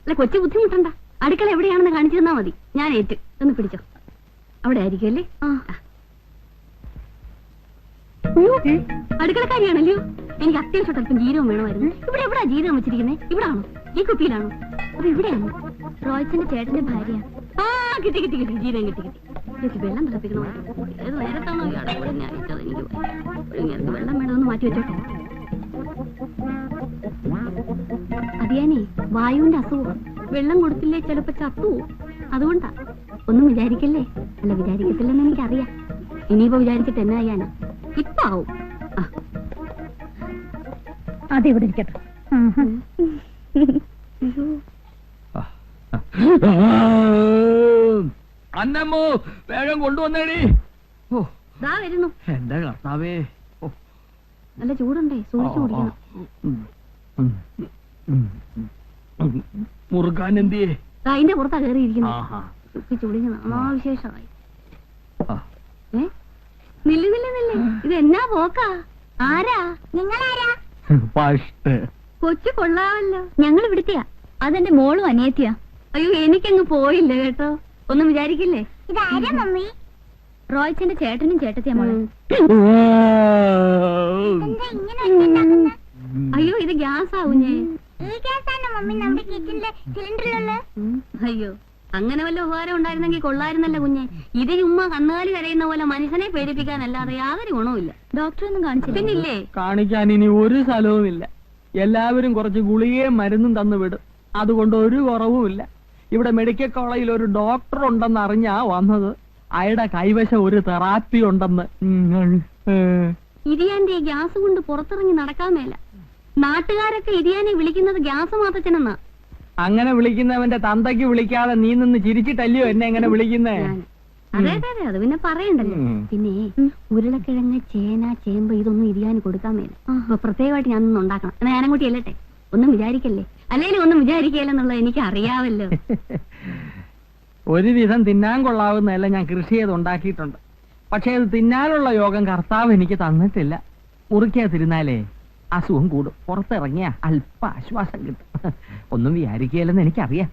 അല്ല കൊച്ചു ബുദ്ധിമുട്ടണ്ട. അടുക്കള എവിടെയാണെന്ന് കാണിച്ചു തന്നാ മതി, ഞാൻ ഏറ്റ്. ഒന്ന് പിടിച്ചോ. അവിടെ ആയിരിക്കും അല്ലേ? അടുക്കളക്കാരിയാണല്ലോ. എനിക്ക് അത്യാവശ്യം അല്പം ജീരകം വേണമായിരുന്നു. ഇവിടെ എവിടാ ജീരകം വെച്ചിരിക്കുന്നത്? ഇവിടാണോ? ഈ കുപ്പിയിലാണോ? അത് ഇവിടെയാണോ? റോയ്ച്ചന്റെ ചേട്ടന്റെ ഭാര്യ. ആ കിട്ടി കിട്ടി കിട്ടി, ജീരകം കിട്ടി കിട്ടി. എനിക്ക് വെള്ളം തിളപ്പിക്കണമായിരുന്നു. ഏത് നേരത്താണോ ഇയാളെ ഇവിടെ ഞാൻ ഇട്ടത്? എനിക്ക് വെള്ളം വേണമെന്ന് മാറ്റി വെച്ചോട്ടെ. അതിയാനേ വായുവിന്റെ അസുഖം. വെള്ളം കൊടുത്തില്ലേ ചിലപ്പോ ചത്തുവോ. അതുകൊണ്ടാ. ഒന്നും വിചാരിക്കല്ലേ. അല്ല വിചാരിക്കത്തില്ലെന്ന് എനിക്കറിയാം. ഇനിയിപ്പോ വിചാരിച്ചിട്ട് എന്നാ ചെയ്യാനാ? ഇപ്പൊ ആവും. അതിവിടെ ഇരിക്കട്ടെ. അന്നമ്മോ വേഗം കൊണ്ടുവന്നേടി. ദാ വരുന്നു. എന്റെ കർത്താവേ, നല്ല ചൂടുണ്ടേ, സൂക്ഷിച്ചു കുടിക്കണം. മുറുക്കാൻ എന്തിയേ? അതിന്റെ പുറത്താ കയറിയിരിക്കുന്നു. സൂക്ഷിച്ചു കുടിക്കണം. വിശേഷമായി. നില്ല് നില്ല് നില്ല്. ഇത് എന്നാ പോക്കാ? ആരാ നിങ്ങളാരാ? കൊച്ചു കൊള്ളാവല്ലോ. ഞങ്ങൾ ഇവിടുത്തെയാ. അതെന്റെ മോളും അനിയത്തിയാ. അയ്യോ എനിക്കങ്ങ് പോയില്ല കേട്ടോ. ഒന്നും വിചാരിക്കില്ലേ. ഇതാരാ മമ്മി? റോയ്ച്ചന്റെ ചേട്ടനും ചേട്ടത്തിയാ മോളെ. അയ്യോ ഇത് ഗ്യാസ് ആവുഞ്ഞേ. അയ്യോ അങ്ങനെ വല്ല ഉപകാരം ഉണ്ടായിരുന്നെങ്കിൽ കൊള്ളായിരുന്നല്ലോ കുഞ്ഞെ. ഇത് ചുമ്മാ കന്നുകാലി കരയുന്ന പോലെ മനുഷ്യനെ പേടിപ്പിക്കാനല്ലാതെ യാതൊരു ഗുണവുമില്ല. ഡോക്ടറൊന്നും കാണിച്ചില്ല. പിന്നില്ലേ കാണിക്കാൻ ഇനി ഒരു സ്ഥലവുമില്ല. എല്ലാവരും കുറച്ച് ഗുളികയും മരുന്നും തന്നു വിടും. അതുകൊണ്ട് ഒരു കുറവുമില്ല. ഇവിടെ മെഡിക്കൽ കോളേജിൽ ഒരു ഡോക്ടർ ഉണ്ടെന്ന് അറിഞ്ഞാ വന്നത്. അയാളുടെ കൈവശം ഒരു തെറാപ്പി ഉണ്ടെന്ന്. ഇരിയാന്റെ ഗ്യാസ് കൊണ്ട് പുറത്തിറങ്ങി നടക്കാൻ മേല. നാട്ടുകാരൊക്കെ ഇരിയാനെ വിളിക്കുന്നത് ഗ്യാസ് മാത്തച്ഛനെന്നാ. അങ്ങനെ വിളിക്കുന്നവന്റെ തന്തയ്ക്ക് വിളിക്കാതെ നീ നിന്ന് ചിരിച്ചിട്ടല്ലയോ എന്നെ എങ്ങനെ വിളിക്കുന്നേ? അതെ അതെ അതെ, അത് പിന്നെ പറയണ്ടല്ലോ. പിന്നെ ഉരുളക്കിഴങ്ങ്, ചേന, ചേമ്പ് ഇതൊന്നും ഇരിയാന് കൊടുക്കാൻ മേല. അപ്പൊ പ്രത്യേകമായിട്ട് ഞാനൊന്നും ഉണ്ടാക്കണം. എന്നാ ഞാനും കൂട്ടി അല്ലട്ടെ. ഒന്നും വിചാരിക്കല്ലേ. അല്ലേലും ഒന്നും വിചാരിക്കല്ലെന്നുള്ളത് എനിക്ക് അറിയാവല്ലോ. ഒരുവിധം തിന്നാൻ കൊള്ളാവുന്നതല്ല ഞാൻ കൃഷി ചെയ്ത് ഉണ്ടാക്കിയിട്ടുണ്ട്. പക്ഷെ അത് തിന്നാനുള്ള യോഗം കർത്താവ് എനിക്ക് തന്നിട്ടില്ല. മുറിക്കാതിരുന്നാലേ അസുഖം കൂടും. പുറത്തിറങ്ങിയ അല്പ ആശ്വാസം കിട്ടും. ഒന്നും വിചാരിക്കുകയല്ലെന്ന് എനിക്കറിയാം.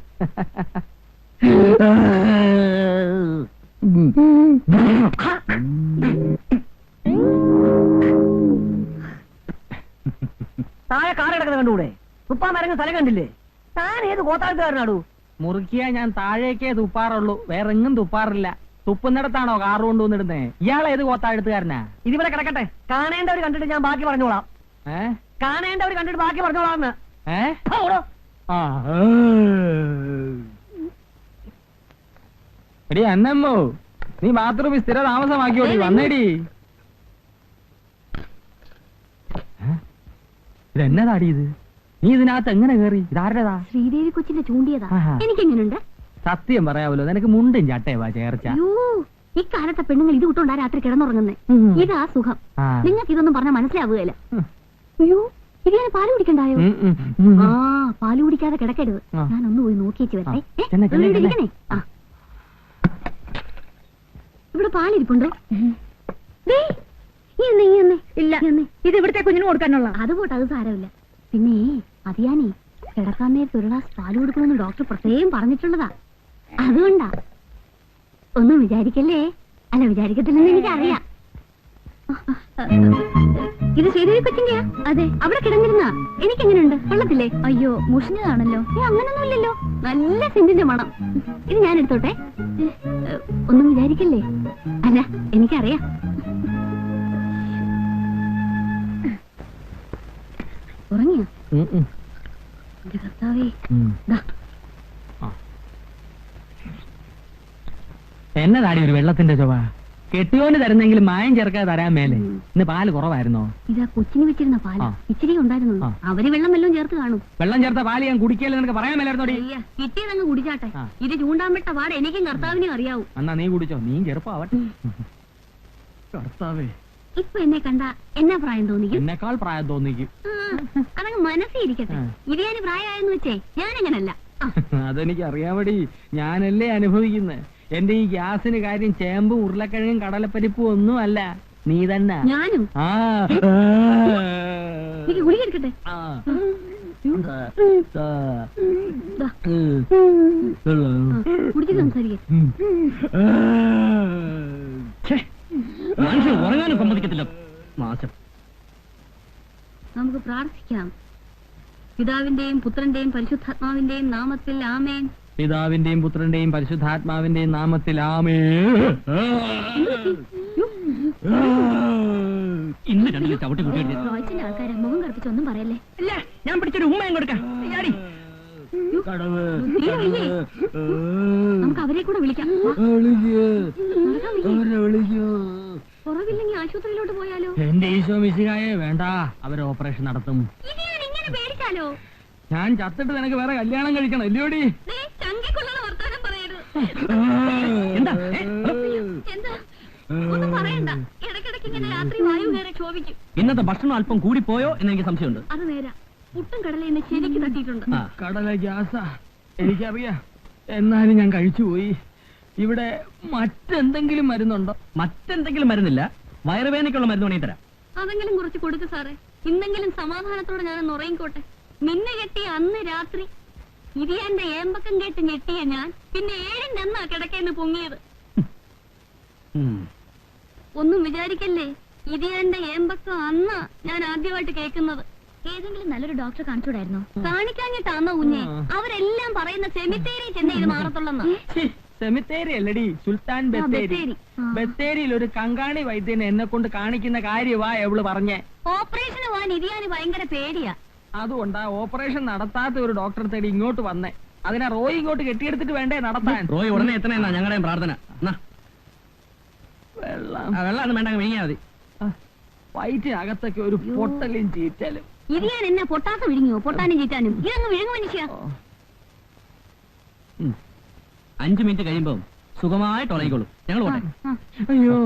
താഴെ കാർ കിടക്കുന്ന കണ്ടുകൂടെ? തുപ്പാൻ മരങ്ങ് സ്ഥലം കണ്ടില്ലേ? താൻ ഏത് കോത്താഴ്ത്തുകാരനാടു? മുറുക്കിയ ഞാൻ താഴേക്കേ തുപ്പാറുള്ളൂ, വേറെ എങ്ങും തുപ്പാറില്ല. തുപ്പുന്നിടത്താണോ കാറ് കൊണ്ടുവന്നിടുന്നേ? ഇയാളെ ഏത് കോത്താഴ്ത്തുകാരനാ? ഇതിവിടെ കിടക്കട്ടെ. കാണേണ്ടവർ കണ്ടിട്ട് ഞാൻ ബാക്കി പറഞ്ഞോളാം. കാണേണ്ടവർ കണ്ടിട്ട് ബാക്കി പറഞ്ഞോളാന്ന്. എടി അന്നമ്മോ, നീ ബാത്റൂമിൽ സ്ഥിര താമസമാക്കിയോടി. വന്നേടി. ഇതെന്നതാടി ഇത്? നീ ഇതിനകത്ത് എങ്ങനെ കേറി? ഇതാരുടേതാ? ശ്രീദേവി കൊച്ചിന്റെ ചൂണ്ടിയതാ. എനിക്കെങ്ങനുണ്ട്? സത്യം പറയാവല്ലോ, നിനക്ക് മുണ്ടും ചട്ടയവാ ചേർച്ച. ഇക്കാലത്തെ പെണ്ണുങ്ങൾ ഇത് വിട്ടോണ്ടാ രാത്രി കിടന്നുറങ്ങുന്നേ. ഇതാ സുഖം. നിങ്ങൾക്ക് ഇതൊന്നും പറഞ്ഞാൽ മനസ്സിലാവുകയല്ല. അയ്യോ ഇതിനെ പാല് കുടിക്കണ്ടായോ? ആ പാല് കുടിക്കാതെ കിടക്കരുത്. ഞാനൊന്ന് പോയി നോക്കിയേച്ച് വരട്ടെ. ഇവിടെ പാലിരിപ്പുണ്ടോ? ഇല്ല, ഇത് ഇവിടുത്തെ കുഞ്ഞിന് കൊടുക്കാനുള്ള. അത് പോട്ടെ, അത് സാരമില്ല. പിന്നെ അതിയാനേ കിടക്കാൻ നേരത്തെ ഒരു ഗ്ലാസ് പാല് കൊടുക്കണമെന്ന് ഡോക്ടർ പ്രത്യേകം പറഞ്ഞിട്ടുള്ളതാ. അതുകൊണ്ടാ. ഒന്നും വിചാരിക്കല്ലേ. അല്ല വിചാരിക്കത്തില്ലെന്ന് എനിക്കറിയാം. ഇത് ശ്രീദേവി കൊച്ചിന്റെയാ? അതെ. അവിടെ കിടന്നിരുന്നാ. എനിക്കെങ്ങനെയുണ്ട്? കൊള്ളത്തില്ലേ? അയ്യോ മുഷിഞ്ഞതാണല്ലോ. അങ്ങനൊന്നുമില്ലല്ലോ, നല്ല സെന്റിന്റെ മണം. ഇത് ഞാൻ എടുത്തോട്ടെ. ഒന്നും വിചാരിക്കല്ലേ. അല്ല എനിക്കറിയാം. ഉറങ്ങിയോ? എന്റെ കർത്താവേ. എന്നതാടി ഒരു വെള്ളത്തിന്റെ ചൊവ? കെട്ടിയോന് തരുന്നെങ്കിലും മായം ചേർക്കാതെ തരാൻ മേലെ. ഇന്ന് പാല് കുറവായിരുന്നോ? ഇതാ കൊച്ചിന് വെച്ചിരുന്ന പാല് ഇച്ചിരി ഉണ്ടായിരുന്നു. അവര് വെള്ളം വല്ലതും ചേർത്ത് കാണും. വെള്ളം ചേർത്ത പാല് ഞാൻ കുടിക്കല്ലേ നിനക്ക് പറയാൻ മേലായിരുന്നോടി? കിട്ടിയതങ്ങ് കുടിച്ചാട്ടെ. ഇത് ചൂണ്ടാൻ പാട് എനിക്കും കർത്താവിനും അറിയാവൂ. എന്നാ നീ കുടിച്ചോ, നീ ചെറുപ്പാവട്ടെ. കർത്താവേ, ഇപ്പൊ എന്നെ കണ്ട എന്നാ പ്രായം തോന്നിക്കും? എന്നെക്കാൾ പ്രായം തോന്നിക്കും. അതങ്ങ് മനസ്സിരിക്കട്ടെ. ഇരിയാന് പ്രായമായെന്ന് വെച്ചേ ഞാനങ്ങനല്ല. അതെനിക്ക് അറിയാമടി, ഞാനല്ലേ അനുഭവിക്കുന്നത്. എന്റെ ഈ ഗ്യാസിന് കാര്യം ചേമ്പും ഉരുളക്കിഴങ്ങും കടലപ്പരിപ്പും ഒന്നും അല്ല, നീ തന്നെ. ഞാനും ആ ഗുളിക എടുക്കട്ടെ. കുടിച്ച് സംസാരിക്കേ. മനുഷ്യൻ ഉറങ്ങാനും സമ്മതിക്കത്തില്ല. നാശം. നമുക്ക് പ്രാർത്ഥിക്കാം. പിതാവിന്റെയും പുത്രന്റെയും പരിശുദ്ധാത്മാവിന്റെയും നാമത്തിൽ ആമേൻ. പിതാവിന്റെയും പുത്രന്റെയും പരിശുദ്ധാത്മാവിന്റെയും നാമത്തിൽ ആമേൻ. ഇന്ന് രണ്ടിലും ചവിട്ടി കൂട്ടി. റോയ്ച്ചിന്റെ ആൾക്കാരെ മുഖം കറുപ്പിച്ച് ഒന്നും പറയല്ലേ. ഇല്ല, ഞാൻ പിടിച്ചൊരു ഉമ്മയും കൊടുക്കാം. നമുക്ക് അവരെ കൂടെ വിളിക്കാം. കുറവില്ലെങ്കിൽ ആശുപത്രിയിലോട്ട് പോയാലോ? എന്റെ ഈശോ മിശിഹായെ വേണ്ട, അവര് ഓപ്പറേഷൻ നടത്തും. ഇങ്ങനെ പേടിച്ചാലോ? ഞാൻ ചത്തിട്ട് നിനക്ക് വേറെ കല്യാണം കഴിക്കണം അല്ലയോടി? ചങ്കിക്കൊള്ളുന്ന വർത്താനം പറയരുത്. എന്താ എന്താ ഒന്നും പറയണ്ട. ഇടയ്ക്കിടയ്ക്ക് ഇങ്ങനെ രാത്രി വായു കയറി ക്ഷോഭിക്കും. ഇന്നത്തെ ഭക്ഷണം അല്പം കൂടിപ്പോയോ എന്ന് എനിക്ക് സംശയമുണ്ട്. അത് നേരാ. പുട്ടും കടല എന്നെ ശരിക്ക് തട്ടിയിട്ടുണ്ട്. കടല ഗ്യാസാ എനിക്കറിയാം, എന്നാലും ഞാൻ കഴിച്ചുപോയി. ഇവിടെ മറ്റെന്തെങ്കിലും മരുന്നുണ്ടോ? മറ്റെന്തെങ്കിലും മരുന്നില്ല, വയറുവേദനയ്ക്കുള്ള മരുന്ന് വേണമെങ്കിൽ തരാം. അതെങ്കിലും കുറച്ച് കൊടുക്ക് സാറേ. ഇന്നെങ്കിലും സമാധാനത്തോടെ ഞാനൊന്ന് ഉറങ്ങിക്കോട്ടെ. മിന്നു കെട്ടിയ അന്ന് രാത്രി ഇരിയാന്റെ ഏമ്പക്കം കേട്ട് ഞെട്ടിയ ഞാൻ പിന്നെ 7-ന്റെ അന്നാ കിടക്കേന്ന് പൊങ്ങിയത്. ഒന്നും വിചാരിക്കല്ലേ, ഇരിയാന്റെ ഏമ്പക്കം അന്നാ ഞാൻ ആദ്യമായിട്ട് കേൾക്കുന്നത്. ഏതെങ്കിലും നല്ലൊരു ഡോക്ടറെ കാണിച്ചൂടായിരുന്നോ? കാണിക്കാഞ്ഞിട്ടാന്നോ കുഞ്ഞെ? അവരെല്ലാം പറയുന്ന സെമിത്തേരി ചെന്നൈ ഇത് മാറത്തുള്ളെന്നാ. സെമിത്തേരി അല്ലടി, സുൽത്താൻ ബത്തേരി. ബത്തേരിയിൽ ഒരു കങ്കാണി വൈദ്യനെ എന്നെ കൊണ്ട് കാണിക്കുന്ന കാര്യവാ എവള് പറഞ്ഞേ. ഓപ്പറേഷന് പോവാൻ ഇരിയാന് ഭയങ്കര പേടിയാ. അതുകൊണ്ടാ ഓപ്പറേഷൻ നടത്താത്ത ഒരു ഡോക്ടറെ തേടി ഇങ്ങോട്ട് വന്നേ. അതിനാ റോയ് ഇങ്ങോട്ട് കെട്ടിയെടുത്തിട്ട് വേണ്ടേ നടത്താൻ. റോയ് ഉടനെ എത്തണെന്നാ ഞങ്ങളുടെയും പ്രാർത്ഥന. വെള്ളം വേണ്ട, വിഴിഞ്ഞാ മതി. വയറ്റിനകത്തൊക്കെ ഒരു പൊട്ടലും ചീറ്റലും. ഇരിയാൻ എന്നെ പൊട്ടാത്ത വിഴുങ്ങിയോ? പൊട്ടാനും ചീറ്റാനും ഇതങ്ങ് വിഴുങ്ങു മനുഷ്യ. 5 മിനിറ്റ് കഴിയുമ്പോ സുഖമായിട്ട് ഉറങ്ങിക്കോളൂ. ഞങ്ങൾ പോട്ടെ. അയ്യോ,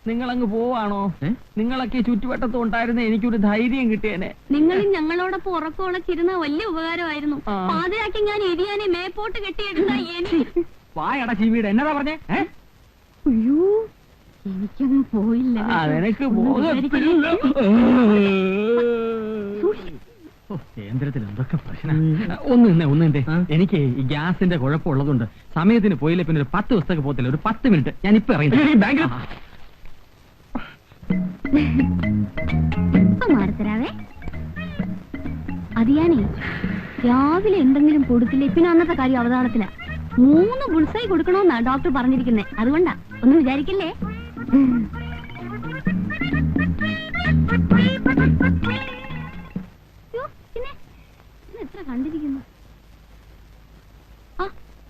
നിങ്ങളങ്ങ് പോവാണോ? നിങ്ങളൊക്കെ ചുറ്റുവട്ടത്തും ഉണ്ടായിരുന്ന എനിക്കൊരു ധൈര്യം കിട്ടിയേനെ. നിങ്ങളും ഞങ്ങളോടൊപ്പം ഉറക്കമുളച്ചിരുന്ന വലിയ ഉപകാരമായിരുന്നു. പാതിരാക്കി ഞാൻ ഇരിയാനെ മേപ്പോട്ട് കെട്ടിയെടുത്ത എനിക്ക്. വായട ചീവീട് എന്നതാ പറഞ്ഞേ? അയ്യോ, എനിക്കങ്ങ് പോയില്ല. അതെനിക്ക് കേന്ദ്രത്തിൽ എന്തൊക്കെ പ്രശ്നം. ഒന്നിന്റെ എനിക്ക് ഈ ഗ്യാസിന്റെ കുഴപ്പമുള്ളതുകൊണ്ട് സമയത്തിന് പോയില്ല. പിന്നെ ഒരു 10 ദിവസത്തേക്ക് പോകത്തില്ല. ഒരു 10 മിനിറ്റ് ഞാൻ ഇപ്പൊ ഇറങ്ങി ബാങ്കിൽ. മാറത്തരാവേ. അതിയാനേ രാവിലെ എന്തെങ്കിലും കൊടുത്തില്ലേ പിന്നെ അന്നത്തെ കാര്യം അവതാളത്തില. 3 ബുൾസായി കൊടുക്കണമെന്നാ ഡോക്ടർ പറഞ്ഞിരിക്കുന്നേ. അതുകൊണ്ടാ, ഒന്നും വിചാരിക്കില്ലേ. എത്ര കണ്ടിരിക്കുന്നു. ആ,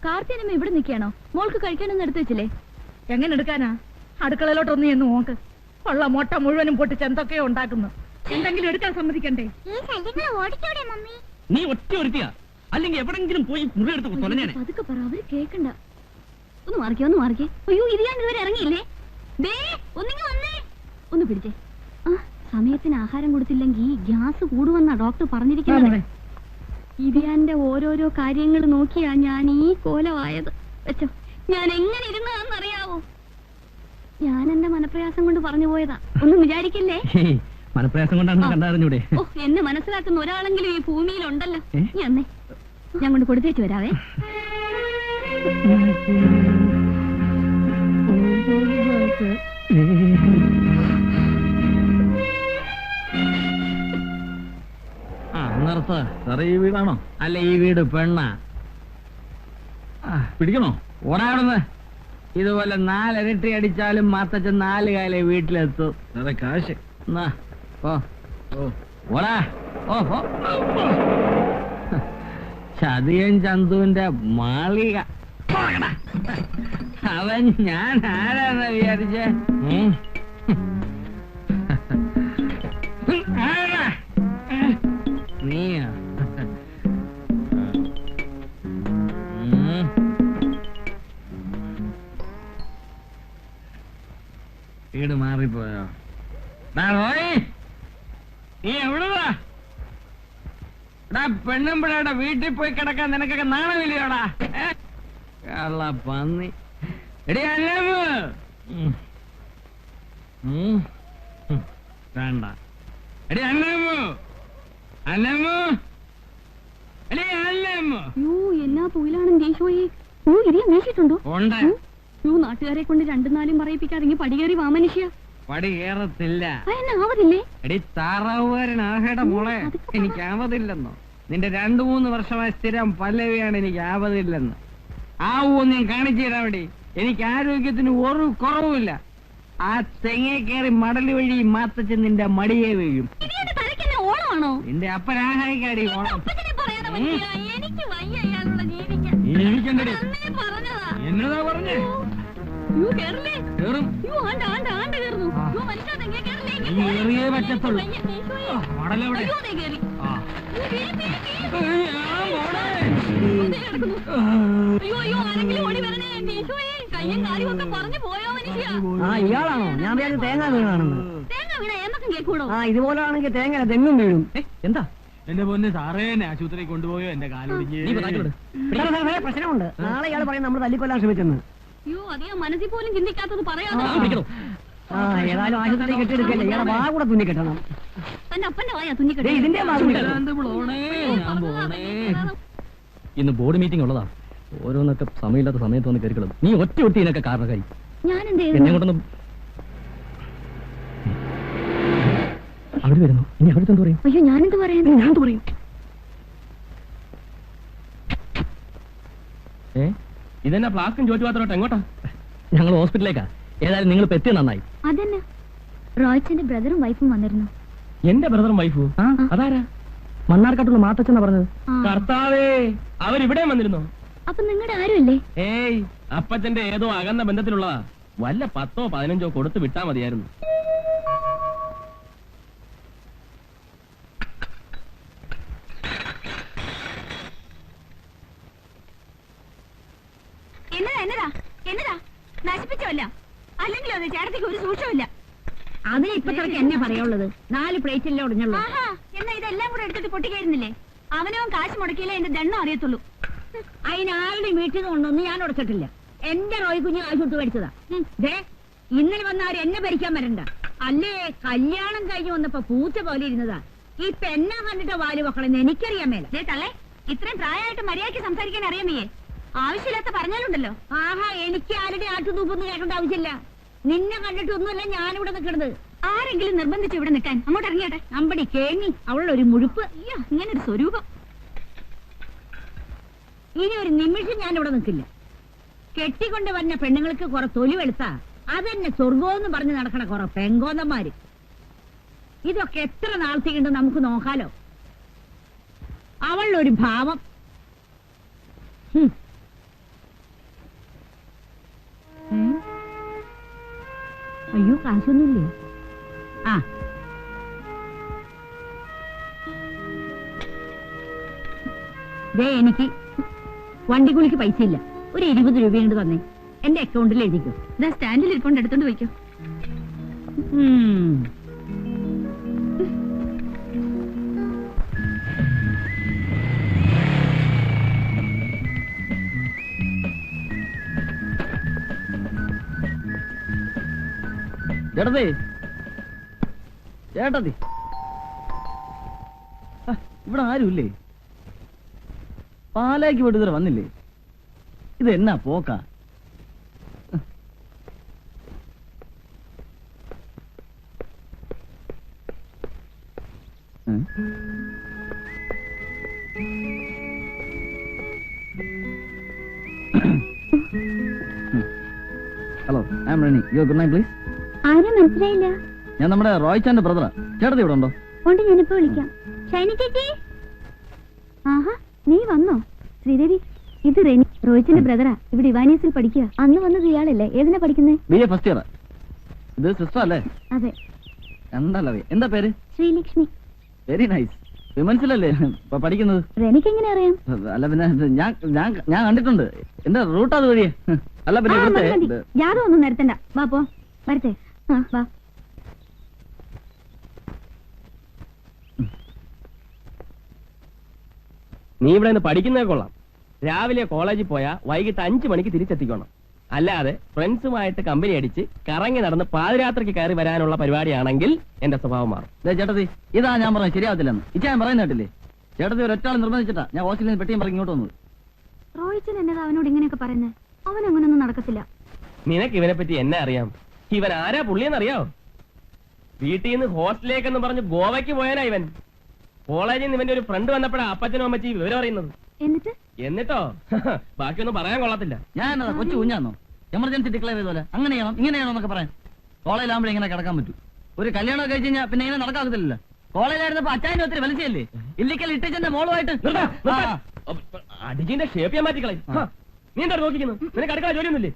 കാർത്തിയനമ്മ ഇവിടെ നിൽക്കുകയാണോ? മോൾക്ക് കഴിക്കാനൊന്നും എടുത്തു വെച്ചില്ലേ? എങ്ങനെ എടുക്കാനാ? അടുക്കളയിലോട്ടൊന്നും എന്ന് നോക്ക്. ഉള്ള മുട്ട മുഴുവനും പൊട്ടിച്ച് എന്തൊക്കെയോ ഉണ്ടാക്കുന്നു. എന്തെങ്കിലും എടുക്കാൻ സമ്മതിക്കണ്ടേ? നീ ഒറ്റ ഒരുത്തിയാ, അല്ലെങ്കിൽ എവിടെങ്കിലും പോയി മുറിയെടുത്ത് തൊലഞ്ഞാനെ. അതൊക്കെ പറ, അവര് കേക്കണ്ട. ഒന്ന് മാറിക്കേ. അയ്യോ, ഇരിയാണ്ട് ഇതുവരെ ഇറങ്ങിയില്ലേ? ഒന്ന് പിടിച്ചേ. സമയത്തിന് ആഹാരം കൊടുത്തില്ലെങ്കിൽ ഗ്യാസ് കൂടുമെന്നാ ഡോക്ടർ പറഞ്ഞിരിക്കുന്നത്. ഇരിയാന്റെ ഓരോരോ കാര്യങ്ങൾ നോക്കിയാ ഞാൻ ഈ കോലമായത്. വെച്ചോ, ഞാൻ എങ്ങനെ ഇരുന്നതാണെന്നറിയാവോ? ഞാൻ എന്റെ മനപ്രയാസം കൊണ്ട് പറഞ്ഞു പോയതാ, ഒന്നും വിചാരിക്കില്ലേ. മനപ്രയാസം കൊണ്ടാണ് കണ്ടറിഞ്ഞൂടെ? ഓ, എന്നെ മനസ്സിലാക്കുന്ന ഒരാളെങ്കിലും ഈ ഭൂമിയിലുണ്ടല്ലോ. ഞാൻ കൊണ്ട് കൊടുത്തേച്ചു വരാവേ. നിർത്ത്. സാറേ, ഈ വീടാണോ? അല്ല, ഈ വീട് പെണ്ണാ. പിടിക്കണോ? ഓടാടുന്ന്. ഇതുപോലെ 4 ഇരട്ടി അടിച്ചാലും മാത്തച്ഛൻ 4 കാലേ വീട്ടിലെത്തും. സാറേ, കാശ് ഓടാ. ചതിയൻ ചന്തുവിന്റെ മാളിക. അവൻ ഞാൻ ആരാന്ന് വിചാരിച്ചേ? നീയാ? വീട് മാറിപ്പോയോ? നീ എവിടുവാ? പെണ്ണും പിള്ളേടെ വീട്ടിൽ പോയി കിടക്കാൻ നിനക്കൊക്കെ നാണമില്ലയോടാ? പന്നി. എടി അല്ലമ്മ, വേണ്ട. എടി അല്ലമ്മ, യോ എന്നാ തൊഴിലാണെന്ന് ദേശോയെ യോ ഇരിയാൻ വീശിട്ടുണ്ടോ യോ നാട്ടുകാരെ കൊണ്ട് രണ്ടും നാലും പറയിപ്പിക്കാതെ പടി കയറി വാ മനുഷ്യ. പടി കയറത്തില്ല. ആവതില്ലേ? എടി താറാവുകാരനാകേട മോളെ, എനിക്ക് ആവതില്ലെന്നോ? നിന്റെ 2-3 വർഷമായ സ്ഥിരം പല്ലവിയാണ് എനിക്ക് ആവതില്ലെന്ന്. ആവൂന്ന് ഞാൻ കാണിച്ചു തരാവടി. എനിക്ക് ആരോഗ്യത്തിന് ഒരു കുറവുമില്ല. ആ തെങ്ങേ കയറി മടല് വഴി മാത്തച്ഛൻ നിന്റെ മടിയെ വീഴും. ഓണമാണോ? നിന്റെ അപ്പനാഹായിക്കാടി ഓണം. എന്നതാ പറഞ്ഞേ? കേറിയേ പറ്റത്തുള്ളൂ. മടലെവിടെ? ഇയാളാണോ? ഞാൻ വിചാരിച്ചു തേങ്ങ വീണാണെന്ന്. തേങ്ങ വീണ എന്നൊക്കെ കേൾക്കൂടോ? ഇതുപോലാണെങ്കിൽ തേങ്ങ തെങ്ങും വീഴും. എന്താ എന്റെ പൊന്ന് സാറേ, ആശുപത്രി കൊണ്ടുപോയോ? എന്റെ കാലൊടിഞ്ഞ് പ്രശ്നമുണ്ട്. നാളെ ഇയാൾ പറയും നമ്മൾ തല്ലിക്കൊല്ലാൻ ശ്രമിച്ചെന്ന്. അയ്യോ അധികം മനസ്സിൽ പോലും ചിന്തിക്കാത്തത് പറയാതെ ഏതായാലും ആശുപത്രി കെട്ടിയെടുക്കല്ലേ, ഇയാളെ വാ കൂടെ തുന്നി കെട്ടണം. തന്റെ അപ്പന്റെ വായാ തുന്നിക്കെട്ടി. ഇതിന്റെ വാ തുന്നി ഇന്ന് ബോർഡ് മീറ്റിംഗ് ഉള്ളതാ. ഓരോന്നൊക്കെ സമയമില്ലാത്ത സമയത്ത് വന്ന് കയറിക്കളും. നീ ഒറ്റ ഇതിനൊക്കെ കാരണക്കാരി. ഞാൻ എന്ത് എന്നെ കൊണ്ടൊന്നും അവര് വരുന്നു. ഇനി അവരുടെ എന്ത് പറയും? അയ്യോ ഞാനെന്ത് പറയാൻ? ഞാൻ എന്ത് പറയും? ഇതെന്നാ പ്ലാസ്കും ചോറ്റുപാത്രോട്ട് എങ്ങോട്ടാ? ഞങ്ങൾ ഹോസ്പിറ്റലിലേക്കാ. ഏതായാലും നിങ്ങൾ എത്തിയ നന്നായി. അതന്നെ റോയ്ച്ചന്റെ ബ്രദറും വൈഫും വന്നിരുന്നു. എന്റെ ബ്രദറും വൈഫും? അതാരാ? മണ്ണാർക്കാട്ടുള്ള മാത്തച്ഛനാ പറഞ്ഞത്. കർത്താവേ, അവരിവിടെ വന്നിരുന്നോ? അപ്പൊ നിങ്ങളുടെ ആരുമല്ലേ? ഏയ്, അപ്പച്ചന്റെ ഏതോ അകന്ന ബന്ധത്തിലുള്ളതാ. വല്ല 10-15 കൊടുത്ത് വിട്ടാ മതിയായിരുന്നു. എന്നതാ നശിപ്പിച്ചല്ല, അല്ലെങ്കിൽ അത് ചേട്ടത്തിക്ക് ഒരു സൂക്ഷമില്ല. അതിന് ഇപ്പൊ തിരക്ക് എന്നെ പറയുള്ളത്. 4 പ്ലേറ്റില്ലേ ഒടിഞ്ഞുള്ളൂ. എന്നാ ഇതെല്ലാം കൂടെ എടുത്തിട്ട് പൊട്ടിക്കായിരുന്നില്ലേ? അവനവൻ കാശ് മുടക്കിയില്ലേ എന്റെ ദണ്ണം അറിയത്തുള്ളൂ. അതിനാരുടെ വീട്ടിൽ നിന്ന് കൊണ്ടൊന്നും ഞാൻ ഉടച്ചിട്ടില്ല. എന്റെ റോയ് കുഞ്ഞ് കാശ് വിട്ട് മേടിച്ചതാ. ഇന്നലെ വന്നവര് എന്നെ ഭരിക്കാൻ വരണ്ട. അല്ലേ കല്യാണം കഴിഞ്ഞ് വന്നപ്പോ പൂച്ച പോലെ ഇരുന്നതാ. ഈ പെണ്ണ കണ്ടിട്ട് വാല് മക്കളെന്ന് എനിക്കറിയാൻ മേല. തള്ളേ, ഇത്രയും പ്രായമായിട്ട് മര്യാദയ്ക്ക് സംസാരിക്കാൻ അറിയാമേ? ആവശ്യമില്ലാത്ത പറഞ്ഞാലുണ്ടല്ലോ. എനിക്ക് ആരുടെ ആട്ടുതൂപ്പൊന്നും കേൾക്കേണ്ട ആവശ്യമില്ല. നിന്നെ കണ്ടിട്ടൊന്നുമല്ല ഞാനിവിടെ നിൽക്കണത്. ആരെങ്കിലും നിർബന്ധിച്ച് ഇവിടെ നിൽക്കാൻ അങ്ങോട്ട് ഇറങ്ങിയട്ടെ. അമ്പടി കേങ്ങി അവളൊരു മുഴുപ്പ്. അയ്യോ, ഇങ്ങനൊരു സ്വരൂപം. ഇനി ഒരു നിമിഷം ഞാനിവിടെ നിൽക്കില്ല. കെട്ടിക്കൊണ്ട് വന്ന പെണ്ണുങ്ങൾക്ക് കുറെ തൊലി വെളുത്താ അതെന്നെ സ്വർഗോന്ന് പറഞ്ഞ് നടക്കണ കുറെ പെങ്കോന്നന്മാര്. ഇതൊക്കെ എത്ര നാളത്തേക്കുണ്ട് നമുക്ക് നോക്കാലോ. അവളൊരു ഭാവം. അയ്യോ കാശൊന്നുമില്ലേ? എനിക്ക് വണ്ടിക്കൂലിക്ക് പൈസ ഇല്ല. ഒരു 20 രൂപ കൊണ്ട് തന്നെ എന്റെ അക്കൗണ്ടിൽ എഴുതിക്കോ. ഇതാ സ്റ്റാൻഡിൽ ഇരിക്കൊണ്ട് എടുത്തോണ്ട് പോയിക്കോ. ചേട്ടത്തി, ചേട്ടത്തി, ഇവിടെ ആരുമില്ലേ? പാലാക്ക് പോയിട്ട് ഇതുവരെ വന്നില്ലേ? ഇത് എന്നാ പോക്കാ? Hello, I am Reni. Your good night please. ആരും മനസ്സിലായില്ല. ഞാൻ നമ്മുടെ റോയ്ച്ചാന്റെ ബ്രദറാ. ചേട്ടത്തി ഇവിടെ ഉണ്ടോ? ഉണ്ട്, ഞാനിപ്പോ വിളിക്കാം. ഷൈനി ചേച്ചി. ആഹാ, നീ വന്നോ? ശ്രീദേവി, ഇത് റെനി, റോയ്ച്ചന്റെ ബ്രദറാ. ഇവിടെ ഇവാനിയസിൽ പഠിക്കുക. അന്ന് വന്നത് ഇയാളല്ലേ? ഏതിനാ പഠിക്കുന്നേ? BA first year. ഇത് സിസ്റ്റർ അല്ലേ? അതെ. കണ്ടല്ലോ. എന്താ പേര്? ശ്രീലക്ഷ്മി. Very nice. വിമൻസിലല്ലേ പഠിക്കുന്നത്? റെനിക്ക് എങ്ങനെ അറിയാം? അല്ല പിന്നെ ഞാൻ കണ്ടിട്ടുണ്ട്. എന്റെ റൂട്ട് അത് വഴിയേ. അല്ല പിന്നെ യാതൊന്നും ഒന്നും നിരത്തണ്ട. വാ പോ, വരട്ടെ. വാ. നീ ഇവിടെ നിന്ന് പഠിക്കുന്നേ കൊള്ളാം. രാവിലെ കോളേജിൽ പോയാ വൈകിട്ട് 5 മണിക്ക് തിരിച്ചെത്തിക്കണം. അല്ലാതെ ഫ്രണ്ട്സുമായിട്ട് കമ്പനി അടിച്ച് കറങ്ങി നടന്ന് പാതിരാത്രിക്ക് കയറി വരാനുള്ള പരിപാടിയാണെങ്കിൽ എന്റെ സ്വഭാവം മാറും. ചേട്ടത്തി, ഇതാ ഞാൻ പറഞ്ഞത് ശരിയാവത്തില്ലെന്ന്. ഞാൻ പറയുന്ന കേട്ടില്ലേ? ചേട്ടത്തി ഒരൊറ്റാൾ നിർബന്ധിച്ചിട്ടാ ഞാൻ ഹോസ്റ്റലിൽ നിന്ന് പെട്ടിയും പറഞ്ഞ് ഇങ്ങോട്ട് വന്നത്. റോയിച്ചൻ എന്നതാ അവനോട് ഇങ്ങനെയൊക്കെ പറയുന്നത്? അവൻ അങ്ങനെയൊന്നും നടക്കത്തില്ല. നിനക്ക് ഇവനെ പറ്റി എന്നെ അറിയാം. ഇവൻ ആരാ പുള്ളിയെന്നറിയാവോ? വീട്ടിൽ നിന്ന് ഹോസ്റ്റലിലേക്കെന്ന് പറഞ്ഞ് ഗോവയ്ക്ക് പോയാനാ ഇവൻ. കോളേജിൽ നിന്ന് ഇവന്റെ ഒരു ഫ്രണ്ട് വന്നപ്പോഴാ അപ്പച്ചനും അമ്മച്ചി വിവരം അറിയുന്നത്. എന്നിട്ടോ ബാക്കിയൊന്നും പറയാൻ കൊള്ളത്തില്ല. ഞാൻ എന്നതാ കൊച്ചു കുഞ്ഞാന്നോ? എമർജൻസി ഡിക്ലെയർ ചെയ്തോലെ അങ്ങനെ ചെയ്യണം ഇങ്ങനെ ചെയ്യണം എന്നൊക്കെ പറയാൻ. കോളേജിലാകുമ്പോഴേ ഇങ്ങനെ കിടക്കാൻ പറ്റൂ. ഒരു കല്യാണം കഴിച്ച് കഴിഞ്ഞാൽ പിന്നെ ഇങ്ങനെ നടക്കാത്തില്ലല്ലോ. കോളേജിലായിരുന്നപ്പോ അച്ചായനും ഒത്തിരി വലിച്ചല്ലേ ഇല്ലിക്കൽ ഇട്ടിച്ചന്റെ മോളുമായിട്ട്. അടിജിന്റെ ഷേപ്പ് ചെയ്യാൻ മാറ്റിക്കളെ. നീ എന്താ നോക്കിക്കുന്നു? നിനക്ക് അടുക്കള ജോലിയൊന്നുമില്ലേ?